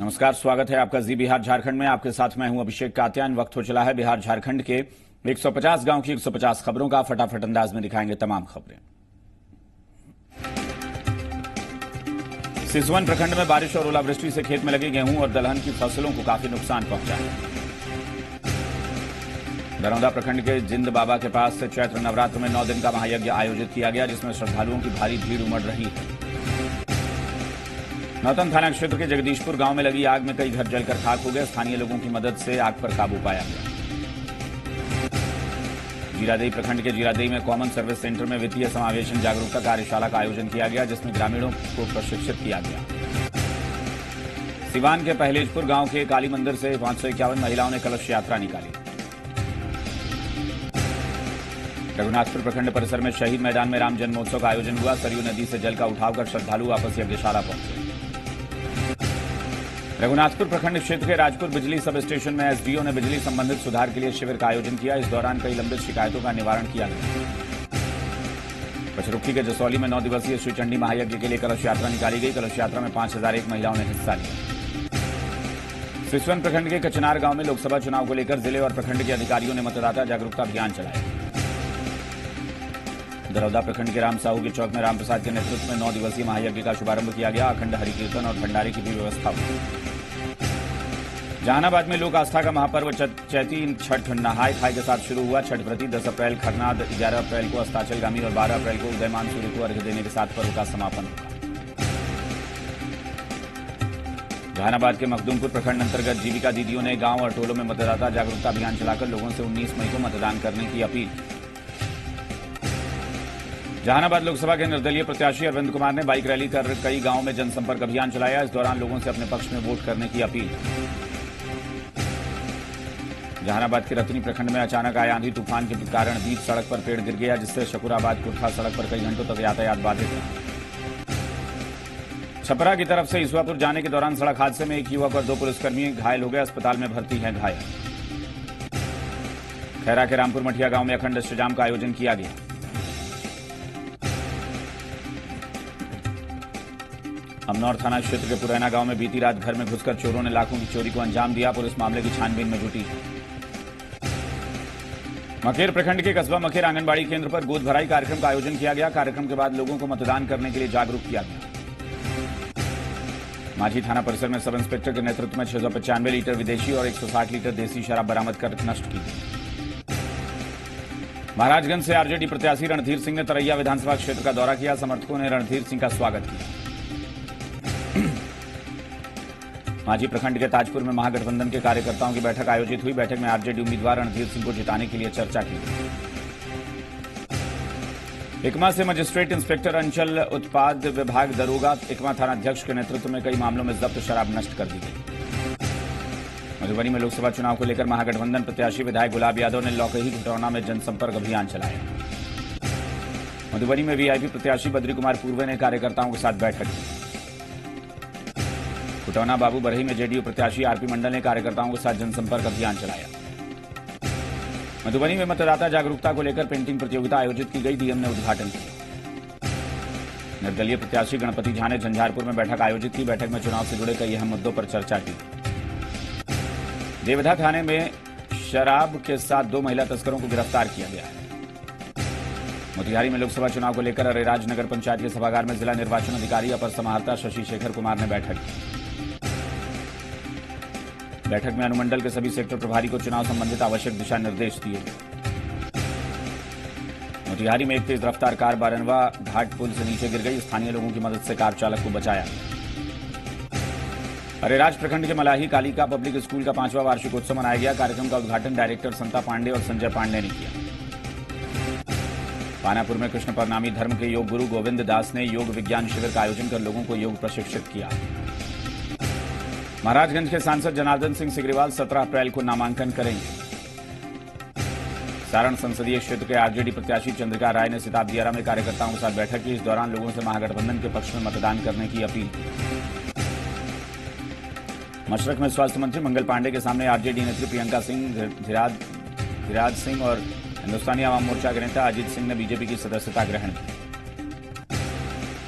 नमस्कार, स्वागत है आपका जी बिहार झारखंड में। आपके साथ मैं हूं अभिषेक कात्यायन। वक्त हो चला है बिहार झारखंड के 150 गांव की 150 खबरों का। फटाफट अंदाज में दिखाएंगे तमाम खबरें। सिसवन प्रखंड में बारिश और ओलावृष्टि से खेत में लगी गेहूं और दलहन की फसलों को काफी नुकसान पहुंचा है। दरौंदा प्रखंड के जिंद बाबा के पास से चैत्र नवरात्र में 9 दिन का महायज्ञ आयोजित किया गया, जिसमें श्रद्धालुओं की भारी भीड़ उमड़ रही है। नौतन थाना क्षेत्र के जगदीशपुर गांव में लगी आग में कई घर जलकर खाक हो गए। स्थानीय लोगों की मदद से आग पर काबू पाया गया। जीरादेई प्रखंड के जीरादेई में कॉमन सर्विस सेंटर में वित्तीय समावेशन जागरूकता कार्यशाला का आयोजन किया गया, जिसमें ग्रामीणों को प्रशिक्षित किया गया। सिवान के पहलेजपुर गांव के काली मंदिर से 551 महिलाओं ने कलश यात्रा निकाली। रघुनाथपुर प्रखंड परिसर में शहीद मैदान में राम जन्मोत्सव का आयोजन हुआ। सरयू नदी से जल का उठाव कर श्रद्धालु वापस यज्ञशाला पहुंचे। रघुनाथपुर प्रखंड क्षेत्र के राजपुर बिजली सब स्टेशन में एसडीओ ने बिजली संबंधित सुधार के लिए शिविर का आयोजन किया। इस दौरान कई लंबित शिकायतों का निवारण किया गया। पचरुखी के जसौली में 9 दिवसीय श्री चंडी महायज्ञ के लिए कलश यात्रा निकाली गई। कलश यात्रा में 5001 महिलाओं ने हिस्सा लिया। सिसवन प्रखंड के कचनार गांव में लोकसभा चुनाव को लेकर जिले और प्रखंड के अधिकारियों ने मतदाता जागरूकता अभियान चलाया। दरौदा प्रखंड के राम साहू के चौक में रामप्रसाद के नेतृत्व में 9 दिवसीय महायज्ञ का शुभारंभ किया गया। अखंड हरिकीर्तन और भंडारे की भी व्यवस्था हुई। जहानाबाद में लोक आस्था का महापर्व चैती छठ नहाय खाए के साथ शुरू हुआ। छठ व्रती 10 अप्रैल खरना, 11 अप्रैल को अस्ताचलगामी और 12 अप्रैल को उदयमान सूर्य को अर्घ्य देने के साथ पर्व का समापन हुआ। जहानाबाद के मखदूमपुर प्रखंड अंतर्गत जीविका दीदियों ने गांव और टोलों में मतदाता जागरूकता अभियान चलाकर लोगों से 19 मई को मतदान करने की अपील। जहानाबाद लोकसभा के निर्दलीय प्रत्याशी अरविंद कुमार ने बाइक रैली कर कई गांवों में जनसंपर्क अभियान चलाया। इस दौरान लोगों से अपने पक्ष में वोट करने की अपील। जहानाबाद के रतनी प्रखंड में अचानक आए आंधी तूफान के कारण बीच सड़क पर पेड़ गिर गया, जिससे शकुराबाद कुर्था सड़क पर कई घंटों तक यातायात बाधित रहा। छपरा की तरफ से ईसुआपुर जाने के दौरान सड़क हादसे में एक युवक और 2 पुलिसकर्मी घायल हो गए। अस्पताल में भर्ती हैं घायल। खैरा के रामपुर मठिया गांव में अखंड अष्टजाम का आयोजन किया गया। अमनौर थाना क्षेत्र के पुरैना गांव में बीती रात घर में घुसकर चोरों ने लाखों की चोरी को अंजाम दिया। पुलिस मामले की छानबीन में जुटी है। मखेर प्रखंड के कस्बा मखेर आंगनबाड़ी केंद्र पर गोद भराई कार्यक्रम का आयोजन किया गया। कार्यक्रम के बाद लोगों को मतदान करने के लिए जागरूक किया गया। माझी थाना परिसर में सब इंस्पेक्टर के नेतृत्व में 695 लीटर विदेशी और 160 लीटर देसी शराब बरामद कर नष्ट की गई। महाराजगंज से आरजेडी प्रत्याशी रणधीर सिंह ने तरैया विधानसभा क्षेत्र का दौरा किया। समर्थकों ने रणधीर सिंह का स्वागत किया। माझी प्रखंड के ताजपुर में महागठबंधन के कार्यकर्ताओं की बैठक आयोजित हुई। बैठक में आरजेडी उम्मीदवार रणधीर सिंह को जिताने के लिए चर्चा की गई। इकमा से मजिस्ट्रेट इंस्पेक्टर अंचल उत्पाद विभाग दरोगा इकमा थानाध्यक्ष के नेतृत्व में कई मामलों में जब्त शराब नष्ट कर दी गई। मधुबनी में लोकसभा चुनाव को लेकर महागठबंधन प्रत्याशी विधायक गुलाब यादव ने लौकही घटौना में जनसंपर्क अभियान चलाया। मधुबनी में वीआईपी प्रत्याशी बद्री कुमार पूर्वे ने कार्यकर्ताओं के साथ बैठक की। खुटौना बाबू बरही में जेडीयू प्रत्याशी आरपी मंडल ने कार्यकर्ताओं के साथ जनसंपर्क अभियान चलाया। मधुबनी में मतदाता जागरूकता को लेकर पेंटिंग प्रतियोगिता आयोजित की गई। डीएम ने उद्घाटन किया। निर्दलीय प्रत्याशी गणपति झा ने झंझारपुर में बैठक आयोजित की। बैठक में चुनाव से जुड़े कई अहम मुद्दों पर चर्चा की। देवधा थाने में शराब के साथ 2 महिला तस्करों को गिरफ्तार किया गया है। मोतिहारी में लोकसभा चुनाव को लेकर अरेराज नगर पंचायत के सभागार में जिला निर्वाचन अधिकारी अपर समाहर्ता शशि शेखर कुमार ने बैठक की। बैठक में अनुमंडल के सभी सेक्टर प्रभारी को चुनाव संबंधित आवश्यक दिशा निर्देश दिए गए। मोतिहारी में एक तेज रफ्तार कार बारनवा घाट पुल से नीचे गिर गई। स्थानीय लोगों की मदद से कार चालक को बचाया गया। अरेराज प्रखंड के मलाही कालिका पब्लिक स्कूल का 5वां वार्षिकोत्सव मनाया गया। कार्यक्रम का उद्घाटन डायरेक्टर संता पांडे और संजय पांडे ने किया। पानापुर में कृष्ण परनामी धर्म के योग गुरु गोविंद दास ने योग विज्ञान शिविर का आयोजन कर लोगों को योग प्रशिक्षित किया। महाराजगंज के सांसद जनार्दन सिंह सिग्रीवाल 17 अप्रैल को नामांकन करेंगे। सारण संसदीय क्षेत्र के आरजेडी प्रत्याशी चंद्रिका राय ने सिताब दियारा में कार्यकर्ताओं के साथ बैठक की। इस दौरान लोगों से महागठबंधन के पक्ष में मतदान करने की अपील की। मशरक में स्वास्थ्य मंत्री मंगल पांडे के सामने आरजेडी नेत्री प्रियंका सिंह, धीराज सिंह और हिंदुस्तानी आवाम मोर्चा के नेता अजीत सिंह ने बीजेपी की सदस्यता ग्रहण की।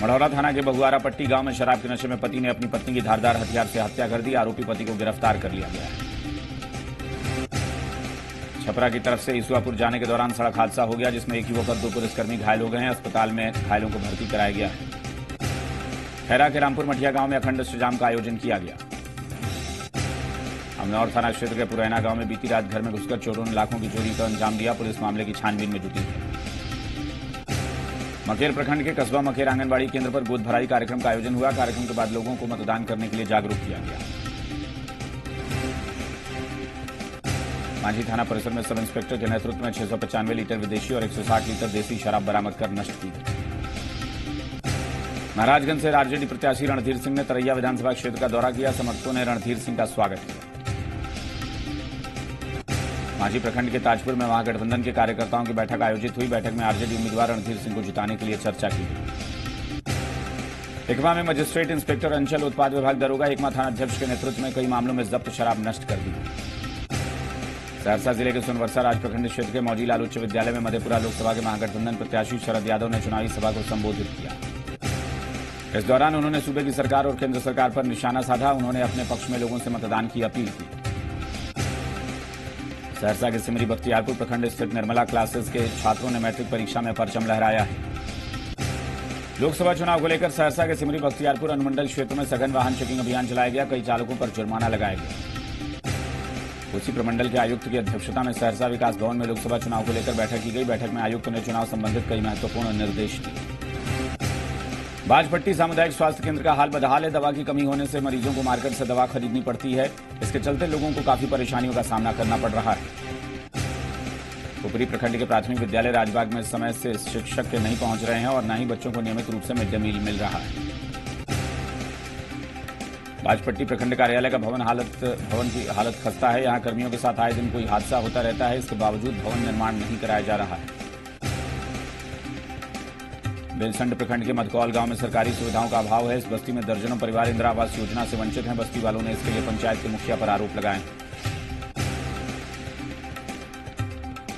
मढ़ौरा थाना के बहुआरा पट्टी गांव में शराब के नशे में पति ने अपनी पत्नी की धारदार हथियार से हत्या कर दी। आरोपी पति को गिरफ्तार कर लिया गया है। छपरा की तरफ से ईसुआपुर जाने के दौरान सड़क हादसा हो गया, जिसमें एक युवक और 2 पुलिसकर्मी घायल हो गए हैं। अस्पताल में घायलों को भर्ती कराया गया है। खैरा के रामपुर मठिया गांव में अखंड अष्टजाम का आयोजन किया गया। अमनौर थाना क्षेत्र के पुरैना गांव में बीती रात घर में घुसकर चोरों ने लाखों की चोरी को अंजाम दिया। पुलिस मामले की छानबीन में जुटी है। मकेर प्रखंड के कस्बा मकेर आंगनबाड़ी केंद्र पर गोद भराई कार्यक्रम का आयोजन हुआ। कार्यक्रम के बाद लोगों को मतदान करने के लिए जागरूक किया गया। मांझी थाना परिसर में सब इंस्पेक्टर के नेतृत्व में 695 लीटर विदेशी और 160 लीटर देसी शराब बरामद कर नष्ट की गई। महाराजगंज से आरजेडी प्रत्याशी रणधीर सिंह ने तरैया विधानसभा क्षेत्र का दौरा किया। समर्थकों ने रणधीर सिंह का स्वागत किया। मांझी प्रखंड के ताजपुर में महागठबंधन के कार्यकर्ताओं की बैठक आयोजित हुई। बैठक में आरजेडी उम्मीदवार रणधीर सिंह को जिताने के लिए चर्चा की गई। एकमा में मजिस्ट्रेट इंस्पेक्टर अंचल उत्पाद विभाग दरोगा एकमा थाना अध्यक्ष के नेतृत्व में कई मामलों में जब्त शराब नष्ट कर दी। सहरसा जिले के सोनवर्षा राज प्रखंड क्षेत्र के मौजीलाल उच्च विद्यालय में मधेपुरा लोकसभा के महागठबंधन प्रत्याशी शरद यादव ने चुनावी सभा को संबोधित किया। इस दौरान उन्होंने सूबे की सरकार और केंद्र सरकार पर निशाना साधा। उन्होंने अपने पक्ष में लोगों से मतदान की अपील की। सहरसा के सिमरी बख्तियारपुर प्रखंड स्थित निर्मला क्लासेस के छात्रों ने मैट्रिक परीक्षा में परचम लहराया है। लोकसभा चुनाव को लेकर सहरसा के सिमरी बख्तियारपुर अनुमंडल क्षेत्र में सघन वाहन चेकिंग अभियान चलाया गया। कई चालकों पर जुर्माना लगाया गया। उसी प्रमंडल के आयुक्त की अध्यक्षता में सहरसा विकास भवन में लोकसभा चुनाव को लेकर बैठक की गई। बैठक में आयुक्त ने चुनाव संबंधित कई महत्वपूर्ण निर्देश दिए। बाजपट्टी सामुदायिक स्वास्थ्य केंद्र का हाल बदहाल है। दवा की कमी होने से मरीजों को मार्केट से दवा खरीदनी पड़ती है। इसके चलते लोगों को काफी परेशानियों का सामना करना पड़ रहा है। ऊपरी प्रखंड के प्राथमिक विद्यालय राजबाग में समय से शिक्षक के नहीं पहुंच रहे हैं और न ही बच्चों को नियमित रूप से मिड डे मील मिल रहा है। बाजपट्टी प्रखंड कार्यालय का भवन की हालत खस्ता है। यहां कर्मियों के साथ आए दिन कोई हादसा होता रहता है। इसके बावजूद भवन निर्माण नहीं कराया जा रहा है। बेलसंड प्रखंड के मधकौल गांव में सरकारी सुविधाओं का अभाव है। इस बस्ती में दर्जनों परिवार इंदिरा आवास योजना से वंचित हैं। बस्ती वालों ने इसके लिए पंचायत के मुखिया पर आरोप लगाए।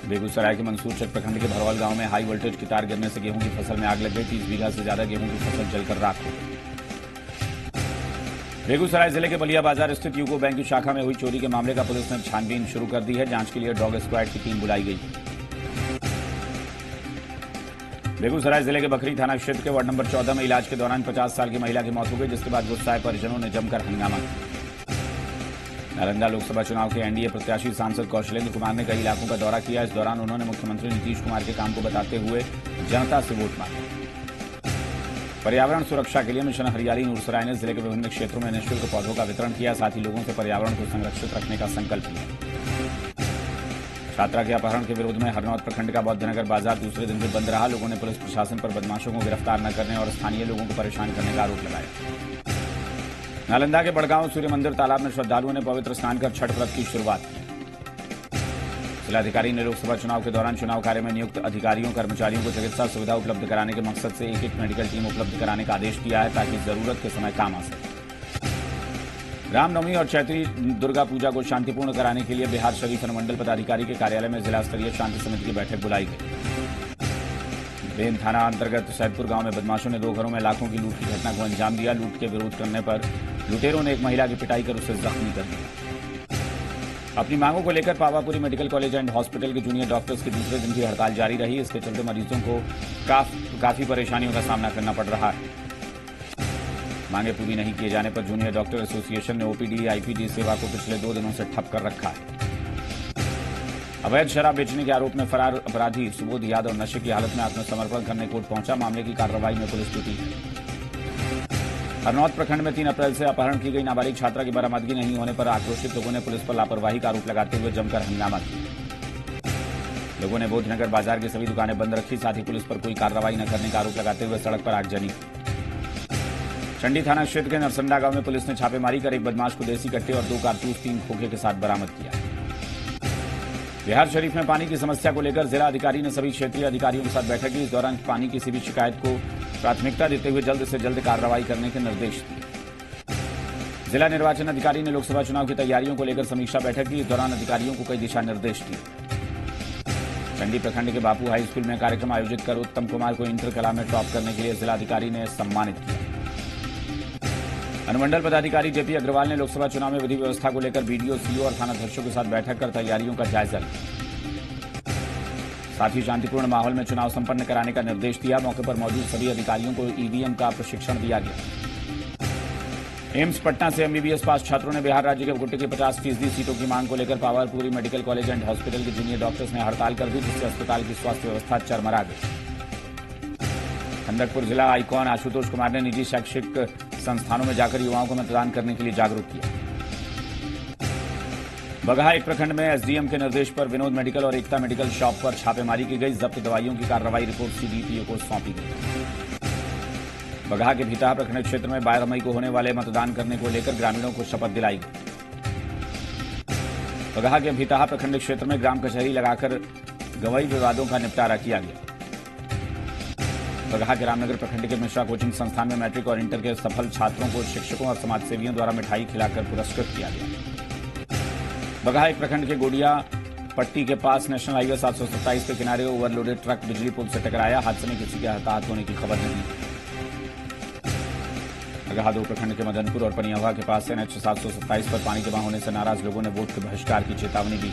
बेगूसराय के मंसूरचक प्रखंड के भरौल गांव में हाई वोल्टेज की तार गिरने से गेहूं की फसल में आग लग गई। 30 बीघा से ज्यादा गेहूं की फसल जलकर राख हो गई। बेगूसराय जिले के बलिया बाजार स्थित यूको बैंक की शाखा में हुई चोरी के मामले का पुलिस ने छानबीन शुरू कर दी है। जांच के लिए डॉग स्क्वाड की टीम बुलाई गई। बेगूसराय जिले के बखरी थाना क्षेत्र के वार्ड नंबर 14 में इलाज के दौरान 50 साल की महिला की मौत हो गई, जिसके बाद गुस्साए परिजनों ने जमकर हंगामा किया। नालंदा लोकसभा चुनाव के एनडीए प्रत्याशी सांसद कौशलेंद्र कुमार ने कई इलाकों का दौरा किया। इस दौरान उन्होंने मुख्यमंत्री नीतीश कुमार के काम को बताते हुए जनता से वोट मांगा। पर्यावरण सुरक्षा के लिए मिशन हरियाली नूरसराय ने जिले के विभिन्न क्षेत्रों में निःशुल्क पौधों का वितरण किया। साथ ही लोगों से पर्यावरण को संरक्षित रखने का संकल्प लिया। छात्रा के अपहरण के विरोध में हरनौत प्रखंड का बौद्धनगर बाजार दूसरे दिन भी बंद रहा। लोगों ने पुलिस प्रशासन पर बदमाशों को गिरफ्तार न करने और स्थानीय लोगों को परेशान करने का आरोप लगाया। नालंदा के बड़गांव सूर्य मंदिर तालाब में श्रद्धालुओं ने पवित्र स्नान कर छठ व्रत की शुरुआत की। जिलाधिकारी ने लोकसभा चुनाव के दौरान चुनाव कार्य में नियुक्त अधिकारियों कर्मचारियों को चिकित्सा सुविधा उपलब्ध कराने के मकसद से एक मेडिकल टीम उपलब्ध कराने का आदेश दिया है, ताकि जरूरत के समय काम आ सके। रामनवमी और चैत्री दुर्गा पूजा को शांतिपूर्ण कराने के लिए बिहार शरीफ अनुमंडल पदाधिकारी के कार्यालय में जिला स्तरीय शांति समिति की बैठक बुलाई गई। बेन थाना अंतर्गत सैदपुर गांव में बदमाशों ने 2 घरों में लाखों की लूट की घटना को अंजाम दिया। लूट के विरोध करने पर लुटेरों ने एक महिला की पिटाई कर उसे जख्मी कर दिया। अपनी मांगों को लेकर Pawapuri medical college and hospital के जूनियर डॉक्टर्स की दूसरे दिन भी हड़ताल जारी रही। इसके चलते मरीजों को काफी परेशानियों का सामना करना पड़ रहा है। मांगे पूरी नहीं किए जाने पर जूनियर डॉक्टर एसोसिएशन ने ओपीडी आईपीडी सेवा को पिछले 2 दिनों से ठप कर रखा है। अवैध शराब बेचने के आरोप में फरार अपराधी सुबोध यादव नशे की हालत में आत्मसमर्पण करने कोर्ट पहुंचा। मामले की कार्रवाई में पुलिस जुटी है। हरनौत प्रखंड में 3 अप्रैल से अपहरण की गई नाबालिग छात्रा की बरामदगी नहीं होने पर आक्रोशित लोगों ने पुलिस पर लापरवाही का आरोप लगाते हुए जमकर हंगामा किया। लोगों ने बोधनगर बाजार की सभी दुकानें बंद रखी। साथ ही पुलिस पर कोई कार्रवाई न करने का आरोप लगाते हुए सड़क पर आगजनी की। चंडी थाना क्षेत्र के नरसंडा गांव में पुलिस ने छापेमारी कर एक बदमाश को देसी कट्टे और 2 कारतूस 3 खोखे के साथ बरामद किया। बिहार शरीफ में पानी की समस्या को लेकर जिला अधिकारी ने सभी क्षेत्रीय अधिकारियों के साथ बैठक की। इस दौरान पानी की किसी भी शिकायत को प्राथमिकता देते हुए जल्द से जल्द कार्रवाई करने के निर्देश दिए। जिला निर्वाचन अधिकारी ने लोकसभा चुनाव की तैयारियों को लेकर समीक्षा बैठक की। इस दौरान अधिकारियों को कई दिशा निर्देश दिए। चंडी प्रखंड के बापू हाई स्कूल में कार्यक्रम आयोजित कर उत्तम कुमार को इंटर कला में टॉप करने के लिए जिलाधिकारी ने सम्मानित किया। अनुमंडल पदाधिकारी जेपी अग्रवाल ने लोकसभा चुनाव में विधि व्यवस्था को लेकर बीडीओ, सीओ और थानाध्यक्षों के साथ बैठक कर तैयारियों का जायजा लिया। साथ ही शांतिपूर्ण माहौल में चुनाव संपन्न कराने का निर्देश दिया। मौके पर मौजूद सभी अधिकारियों को ईवीएम का प्रशिक्षण दिया गया। एम्स पटना से एमबीबीएस पास छात्रों ने बिहार राज्य के कोटे की 50% सीटों की मांग को लेकर पावरपुरी मेडिकल कॉलेज एंड हॉस्पिटल के जूनियर डॉक्टर्स ने हड़ताल कर दी, जिससे अस्पताल की स्वास्थ्य व्यवस्था चरमरा गई। खंडकपुर जिला आइकॉन आशुतोष कुमार ने निजी शैक्षिक संस्थानों में जाकर युवाओं को मतदान करने के लिए जागरूक किया। बगहा एक प्रखंड में एसडीएम के निर्देश पर विनोद मेडिकल और एकता मेडिकल शॉप पर छापेमारी की गई। जब्त दवाइयों की कार्रवाई रिपोर्ट सीडीपीओ को सौंपी गई। बगहा के भीतहा प्रखंड क्षेत्र में 12 मई को होने वाले मतदान करने को लेकर ग्रामीणों को शपथ दिलाई गई। बगहा के भीतहा प्रखंड क्षेत्र में ग्राम कचहरी लगाकर गवई विवादों का निपटारा किया गया। बगहा के रामनगर प्रखंड के मिश्रा कोचिंग संस्थान में मैट्रिक और इंटर के सफल छात्रों को शिक्षकों और समाजसेवियों द्वारा मिठाई खिलाकर पुरस्कृत किया गया। बगहा एक प्रखंड के गोडिया पट्टी के पास नेशनल हाईवे 727 के किनारे ओवरलोडेड ट्रक बिजली पुल से टकराया। हादसे में किसी के हताहत होने की खबर नहीं। बगहा 2 प्रखंड के मदनपुर और पनियावा के पास एनएच 727 पर पानी जमा होने से नाराज लोगों ने वोट के बहिष्कार की चेतावनी दी।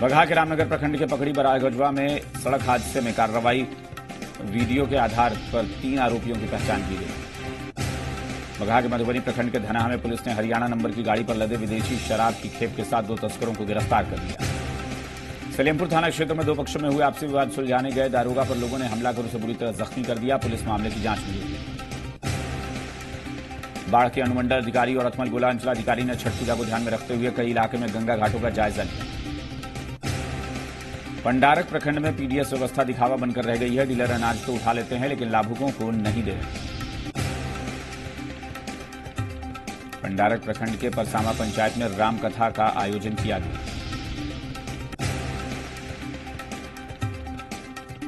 बगहा के रामनगर प्रखंड के पकड़ी बरागजवा में सड़क हादसे में कार्रवाई। वीडियो के आधार पर 3 आरोपियों की पहचान की गई। बगहा के मधुबनी प्रखंड के धनाहा में पुलिस ने हरियाणा नंबर की गाड़ी पर लदे विदेशी शराब की खेप के साथ 2 तस्करों को गिरफ्तार कर लिया। सलेमपुर थाना क्षेत्र में 2 पक्षों में हुए आपसी विवाद सुलझाने गए दारोगा पर लोगों ने हमला कर उसे बुरी तरह जख्मी कर दिया। पुलिस मामले की जांच में जुटी। बाढ़ के अनुमंडल अधिकारी और अथमल गोला अंचलाधिकारी ने छठ पूजा को ध्यान में रखते हुए कई इलाके में गंगा घाटों का जायजा लिया। पंडारक प्रखंड में पीडीएस व्यवस्था दिखावा बनकर रह गई है। डीलर अनाज तो उठा लेते हैं लेकिन लाभुकों को नहीं दे रहे। पंडारक प्रखंड के परसामा पंचायत में राम कथा का आयोजन किया गया।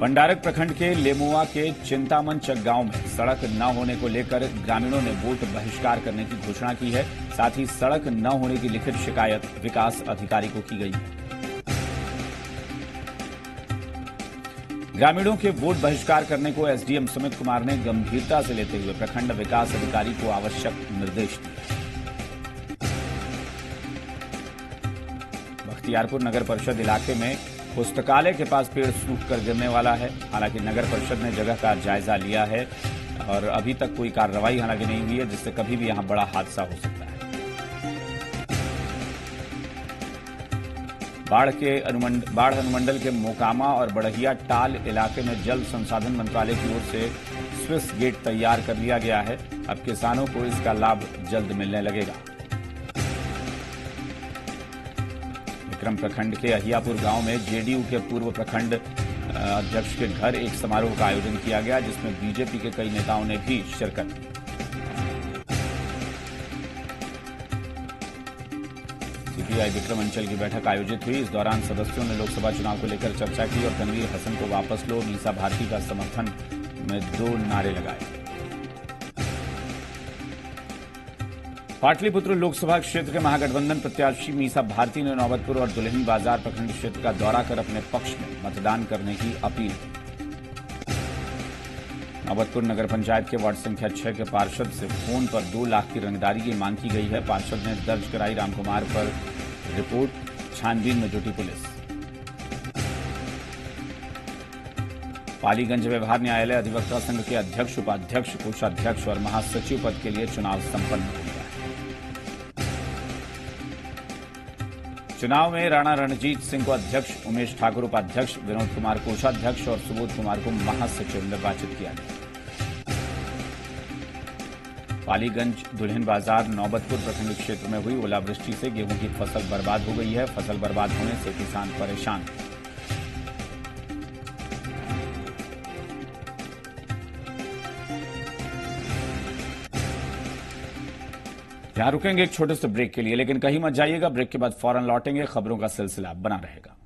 पंडारक प्रखंड के लेमुआ के चिंतामन चक गांव में सड़क न होने को लेकर ग्रामीणों ने वोट बहिष्कार करने की घोषणा की है। साथ ही सड़क न होने की लिखित शिकायत विकास अधिकारी को की गई है। ग्रामीणों के वोट बहिष्कार करने को एसडीएम सुमित कुमार ने गंभीरता से लेते हुए प्रखंड विकास अधिकारी को आवश्यक निर्देश दिए। बख्तियारपुर नगर परिषद इलाके में पुस्तकालय के पास पेड़ सूख कर गिरने वाला है। हालांकि नगर परिषद ने जगह का जायजा लिया है और अभी तक कोई कार्रवाई हालांकि नहीं हुई है, जिससे कभी भी यहां बड़ा हादसा हो सकता है। बाढ़ अनुमंडल के मोकामा और बड़हिया टाल इलाके में जल संसाधन मंत्रालय की ओर से स्विस गेट तैयार कर लिया गया है। अब किसानों को इसका लाभ जल्द मिलने लगेगा। विक्रम प्रखंड के अहियापुर गांव में जेडीयू के पूर्व प्रखंड अध्यक्ष के घर एक समारोह का आयोजन किया गया, जिसमें बीजेपी के कई नेताओं ने भी शिरकत की। सीपीआई विक्रम अंचल की बैठक आयोजित हुई। इस दौरान सदस्यों ने लोकसभा चुनाव को लेकर चर्चा की और तनवीर हसन को वापस लो, मीसा भारती का समर्थन में 2 नारे लगाए। पाटलिपुत्र लोकसभा क्षेत्र के महागठबंधन प्रत्याशी मीसा भारती ने नौबतपुर और दुल्हिन बाजार प्रखंड क्षेत्र का दौरा कर अपने पक्ष में मतदान करने की अपील की। नौबतपुर नगर पंचायत के वार्ड संख्या 6 के पार्षद से फोन पर 2 लाख की रंगदारी की मांग की गई है। पार्षद ने दर्ज कराई रामकुमार पर रिपोर्ट। छानबीन में जुटी पुलिस। पालीगंज व्यवहार न्यायालय अधिवक्ता संघ के अध्यक्ष, उपाध्यक्ष, कोषाध्यक्ष और महासचिव पद के लिए चुनाव संपन्न हो गया है। चुनाव में राणा रणजीत सिंह को अध्यक्ष, उमेश ठाकुर उपाध्यक्ष, विनोद कुमार कोषाध्यक्ष और सुबोध कुमार को महासचिव निर्वाचित किया गया। पालीगंज, दुल्हिन बाजार, नौबतपुर प्रखंड क्षेत्र में हुई ओलावृष्टि से गेहूं की फसल बर्बाद हो गई है। फसल बर्बाद होने से किसान परेशान। यहां रुकेंगे एक छोटे से ब्रेक के लिए, लेकिन कहीं मत जाइएगा। ब्रेक के बाद फौरन लौटेंगे। खबरों का सिलसिला बना रहेगा।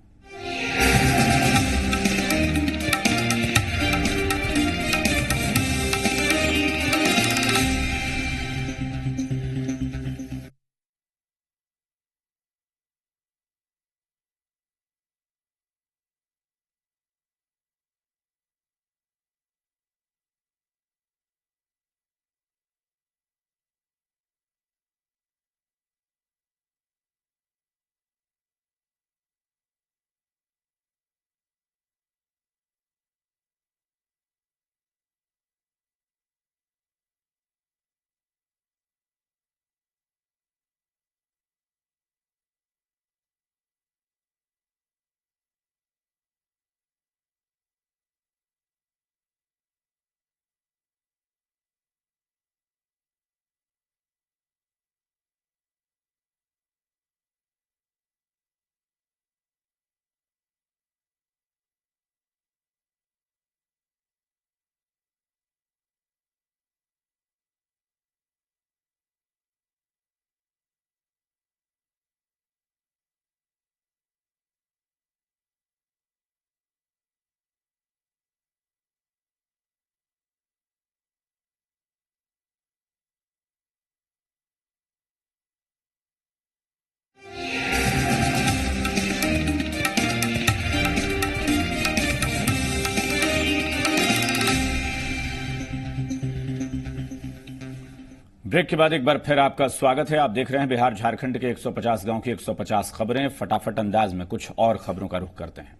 ब्रेक के बाद एक बार फिर आपका स्वागत है। आप देख रहे हैं बिहार झारखंड के 150 गांव की 150 खबरें। फटाफट अंदाज में कुछ और खबरों का रुख करते हैं।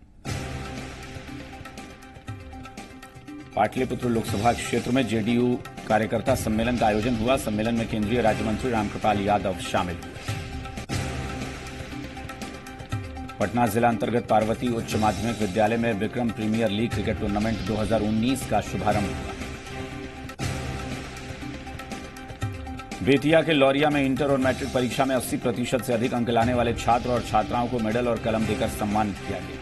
पाटलिपुत्र लोकसभा क्षेत्र में जेडीयू कार्यकर्ता सम्मेलन का आयोजन हुआ। सम्मेलन में केंद्रीय राज्य मंत्री रामकृपाल यादव शामिल हुए। पटना जिला अंतर्गत पार्वती उच्च माध्यमिक विद्यालय में Vikram premier league cricket tournament 2019 का शुभारंभ हुआ। बेतिया के लौरिया में इंटर और मैट्रिक परीक्षा में 80% से अधिक अंक लाने वाले छात्र और छात्राओं को मेडल और कलम देकर सम्मानित किया गया।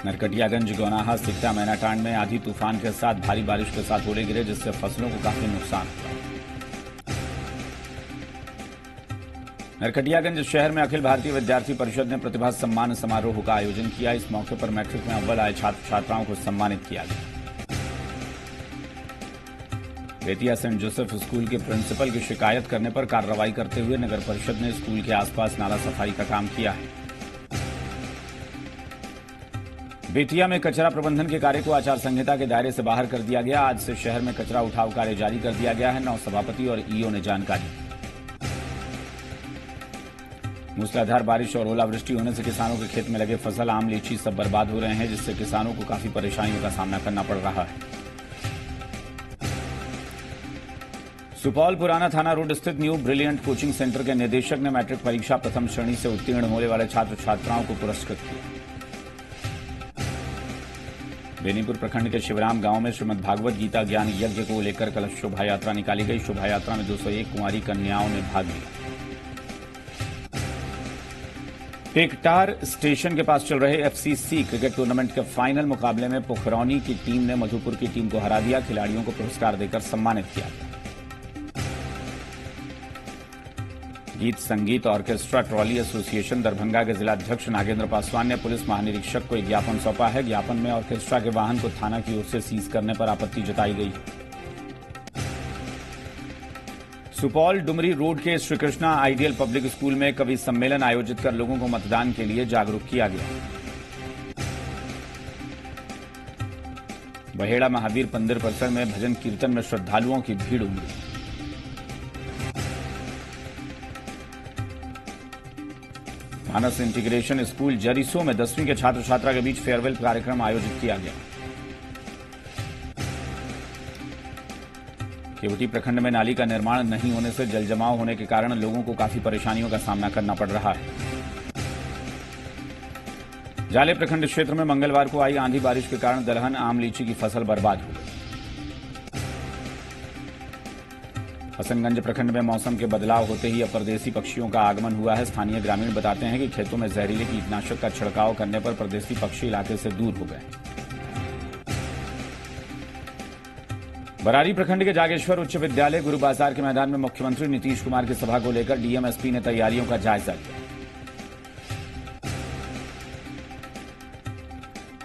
नरकटियागंज, गौनाहा, सिकटा, मैनाटांड में आंधी तूफान के साथ भारी बारिश के साथ ओले गिरे, जिससे फसलों को काफी नुकसान हुआ। नरकटियागंज शहर में अखिल भारतीय विद्यार्थी परिषद ने प्रतिभा सम्मान समारोह का आयोजन किया। इस मौके पर मैट्रिक में अव्वल आए छात्र छात्राओं को सम्मानित किया गया। बेतिया सेंट जोसेफ स्कूल के प्रिंसिपल की शिकायत करने पर कार्रवाई करते हुए नगर परिषद ने स्कूल के आसपास नाला सफाई का काम किया है। बेतिया में कचरा प्रबंधन के कार्य को आचार संहिता के दायरे से बाहर कर दिया गया। आज से शहर में कचरा उठाव कार्य जारी कर दिया गया है। 9 सभापति और ईओ ने जानकारी। मूसलाधार बारिश और ओलावृष्टि होने से किसानों के खेत में लगे फसल, आम, लीची सब बर्बाद हो रहे हैं, जिससे किसानों को काफी परेशानियों का सामना करना पड़ रहा है। सुपौल पुराना थाना रोड स्थित न्यू ब्रिलियंट कोचिंग सेंटर के निदेशक ने मैट्रिक परीक्षा प्रथम श्रेणी से उत्तीर्ण होने वाले छात्र छात्राओं को पुरस्कृत किया। बेनीपुर प्रखंड के शिवराम गांव में श्रीमद् भागवत गीता ज्ञान यज्ञ को लेकर कलश शोभा यात्रा निकाली गई। शोभा यात्रा में 201 कुंवारी कन्याओं ने भाग लिया। टेकटार स्टेशन के पास चल रहे एफसीसी क्रिकेट टूर्नामेंट के फाइनल मुकाबले में पोखरौनी की टीम ने मधुपुर की टीम को हरा दिया। खिलाड़ियों को पुरस्कार देकर सम्मानित किया गया। गीत संगीत ऑर्केस्ट्रा ट्रॉली एसोसिएशन दरभंगा के जिलाध्यक्ष नागेंद्र पासवान ने पुलिस महानिरीक्षक को एक ज्ञापन सौंपा है। ज्ञापन में ऑर्केस्ट्रा के वाहन को थाना की ओर से सीज करने पर आपत्ति जताई गई है। सुपौल डुमरी रोड के श्रीकृष्णा आइडियल पब्लिक स्कूल में कवि सम्मेलन आयोजित कर लोगों को मतदान के लिए जागरूक किया गया। बहेड़ा महावीर मंदिर परिसर में भजन कीर्तन में श्रद्धालुओं की भीड़ उमड़ी। मानस इंटीग्रेशन स्कूल जरीसो में 10वीं के छात्र छात्रा के बीच फेयरवेल कार्यक्रम आयोजित किया गया। केवटी प्रखंड में नाली का निर्माण नहीं होने से जल जमाव होने के कारण लोगों को काफी परेशानियों का सामना करना पड़ रहा है। जाले प्रखंड क्षेत्र में मंगलवार को आई आंधी बारिश के कारण दलहन, आम, लीची की फसल बर्बाद हो गई। हसनगंज प्रखंड में मौसम के बदलाव होते ही परदेसी पक्षियों का आगमन हुआ है। स्थानीय ग्रामीण बताते हैं कि खेतों में जहरीले कीटनाशक का छिड़काव करने पर परदेसी पक्षी इलाके से दूर हो गए। बरारी प्रखंड के जागेश्वर उच्च विद्यालय गुरु बाजार के मैदान में मुख्यमंत्री नीतीश कुमार की सभा को लेकर डीएम-एसपी ने तैयारियों का जायजा लिया।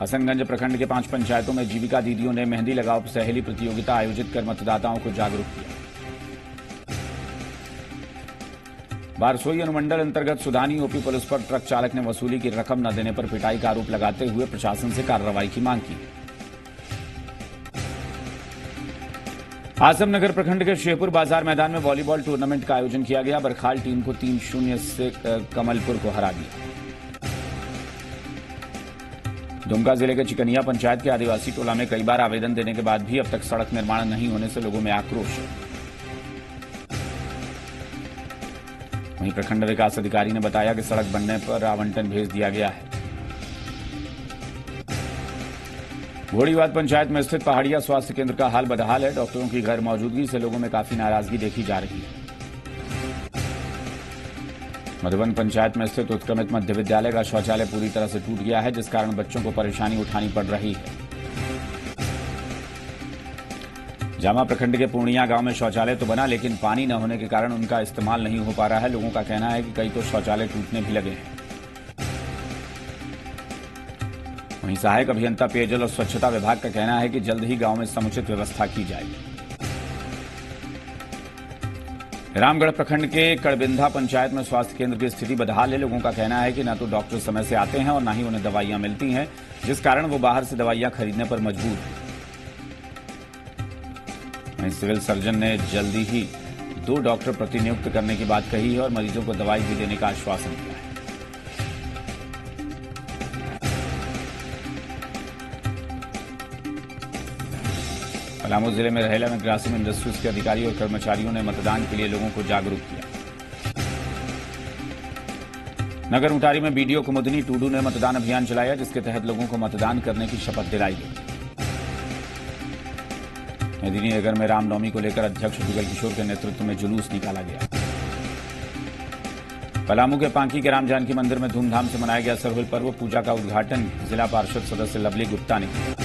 हसनगंज प्रखंड के 5 पंचायतों में जीविका दीदियों ने मेहंदी लगाओ सहेली प्रतियोगिता आयोजित कर मतदाताओं को जागरूक किया। बारसोई अनुमंडल अंतर्गत सुधानी ओपी पुलिस पर ट्रक चालक ने वसूली की रकम न देने पर पिटाई का आरोप लगाते हुए प्रशासन से कार्रवाई की मांग की। आजमनगर प्रखंड के शेखपुर बाजार मैदान में वॉलीबॉल टूर्नामेंट का आयोजन किया गया। बरखाल टीम को 3-0 से कमलपुर को हरा दिया। दुमका जिले के चिकनिया पंचायत के आदिवासी टोला में कई बार आवेदन देने के बाद भी अब तक सड़क निर्माण नहीं होने से लोगों में आक्रोश है। वहीं प्रखंड विकास अधिकारी ने बताया कि सड़क बनने पर आवंटन भेज दिया गया है। घोड़ीवाद पंचायत में स्थित पहाड़िया स्वास्थ्य केंद्र का हाल बदहाल है। डॉक्टरों की गैर मौजूदगी से लोगों में काफी नाराजगी देखी जा रही है। मधुबन पंचायत में स्थित उत्क्रमित मध्य विद्यालय का शौचालय पूरी तरह से टूट गया है, जिस कारण बच्चों को परेशानी उठानी पड़ रही है। जामा प्रखंड के पूर्णिया गांव में शौचालय तो बना, लेकिन पानी न होने के कारण उनका इस्तेमाल नहीं हो पा रहा है। लोगों का कहना है कि कई तो शौचालय टूटने भी लगे हैं। वहीं सहायक अभियंता पेयजल और स्वच्छता विभाग का कहना है कि जल्द ही गांव में समुचित व्यवस्था की जाएगी। रामगढ़ प्रखंड के कड़बिंधा पंचायत में स्वास्थ्य केंद्र की स्थिति बदहाल है। लोगों का कहना है कि न तो डॉक्टर समय से आते हैं और न ही उन्हें दवाइयां मिलती हैं, जिस कारण वो बाहर से दवाइयां खरीदने पर मजबूर हैं। वहीं सिविल सर्जन ने जल्दी ही 2 डॉक्टर प्रतिनियुक्त करने की बात कही है और मरीजों को दवाई भी देने का आश्वासन दिया है। पलामू जिले में रहेला में ग्रासिम इंडस्ट्रीज के अधिकारी और कर्मचारियों ने मतदान के लिए लोगों को जागरूक किया। नगर उटारी में बीडीओ कुमुदनी टूडू ने मतदान अभियान चलाया, जिसके तहत लोगों को मतदान करने की शपथ दिलाई गई। मेदिनीनगर में रामनवमी को लेकर अध्यक्ष जुगल किशोर के नेतृत्व में जुलूस निकाला गया। पलामू के पांकी के राम जानकी मंदिर में धूमधाम से मनाया गया सरहुल पर्व। पूजा का उद्घाटन जिला पार्षद सदस्य लवली गुप्ता ने किया।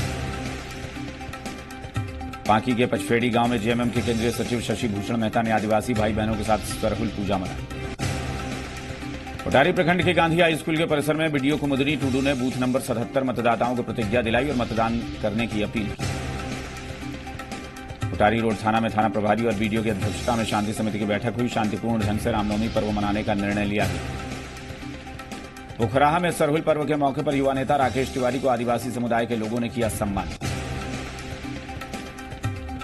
पांकी के पचफेड़ी गांव में जेएमएम के केंद्रीय सचिव शशि भूषण मेहता ने आदिवासी भाई बहनों के साथ सरहुल पूजा मनाई। उटारी प्रखंड के गांधी हाई स्कूल के परिसर में बीडीओ कुमुदनी टूडू ने बूथ नंबर 77 मतदाताओं को प्रतिज्ञा दिलाई और मतदान करने की अपील की। उटारी रोड थाना में थाना प्रभारी और बीडीओ की अध्यक्षता में शांति समिति की बैठक हुई। शांतिपूर्ण ढंग से रामनवमी पर्व मनाने का निर्णय लिया गया। पोखराहा में सरहुल पर्व के मौके पर युवा नेता राकेश तिवारी को आदिवासी समुदाय के लोगों ने किया सम्मान।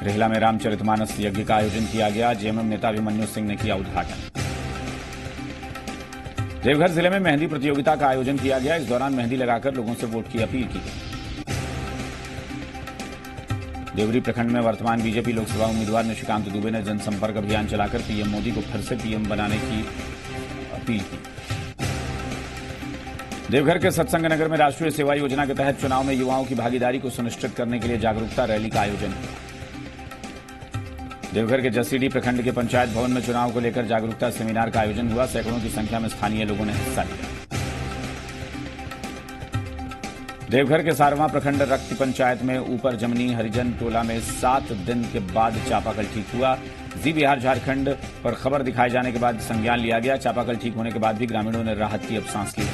रेहला में रामचरितमानस यज्ञ का आयोजन किया गया। जेएमएम नेता अभिमन्यु सिंह ने किया उद्घाटन। देवघर जिले में मेहंदी प्रतियोगिता का आयोजन किया गया। इस दौरान मेहंदी लगाकर लोगों से वोट की अपील की गई। देवरी प्रखंड में वर्तमान बीजेपी लोकसभा उम्मीदवार निशिकांत दुबे ने जनसंपर्क अभियान चलाकर पीएम मोदी को फिर से पीएम बनाने की अपील की। देवघर के सत्संग नगर में राष्ट्रीय सेवा योजना के तहत चुनाव में युवाओं की भागीदारी को सुनिश्चित करने के लिए जागरूकता रैली का आयोजन किया। देवघर के जसीडीह प्रखंड के पंचायत भवन में चुनाव को लेकर जागरूकता सेमिनार का आयोजन हुआ। सैकड़ों की संख्या में स्थानीय लोगों ने हिस्सा लिया। देवघर के सारवा प्रखंड रक्ति पंचायत में ऊपर जमनी हरिजन टोला में 7 दिन के बाद चापाकल ठीक हुआ। जी बिहार झारखंड पर खबर दिखाए जाने के बाद संज्ञान लिया गया। चापाकल ठीक होने के बाद भी ग्रामीणों ने राहत की अब सांस ली।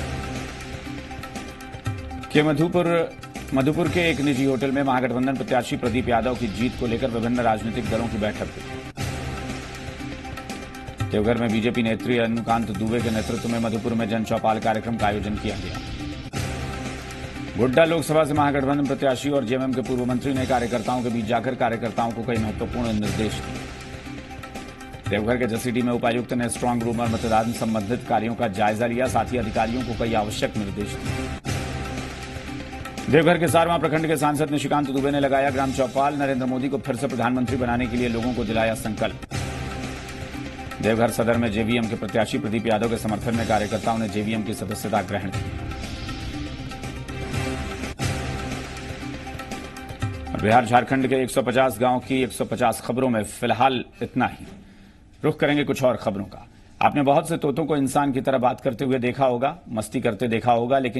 मधुपुर के एक निजी होटल में महागठबंधन प्रत्याशी प्रदीप यादव की जीत को लेकर विभिन्न राजनीतिक दलों की बैठक हुई। देवघर में बीजेपी नेत्री अनुकांत दुबे के नेतृत्व में मधुपुर में जन चौपाल कार्यक्रम का आयोजन किया गया। गोड्डा लोकसभा से महागठबंधन प्रत्याशी और जेएमएम के पूर्व मंत्री ने कार्यकर्ताओं के बीच जाकर कार्यकर्ताओं को कई महत्वपूर्ण निर्देश दिए। देवघर के जसीडीह में उपायुक्त ने स्ट्रांग रूम और मतदान संबंधित कार्यों का जायजा लिया। साथ ही अधिकारियों को कई आवश्यक निर्देश दिए। देवघर के सारवा प्रखंड के सांसद निशिकांत दुबे ने लगाया ग्राम चौपाल। नरेंद्र मोदी को फिर से प्रधानमंत्री बनाने के लिए लोगों को दिलाया संकल्प। देवघर सदर में जेवीएम के प्रत्याशी प्रदीप यादव के समर्थन में कार्यकर्ताओं ने जेवीएम की सदस्यता ग्रहण की। बिहार झारखंड के 150 गांव की 150 खबरों में फिलहाल इतना ही। रुख करेंगे कुछ और खबरों का। आपने बहुत से तोतों को इंसान की तरह बात करते हुए देखा होगा, मस्ती करते देखा होगा, लेकिन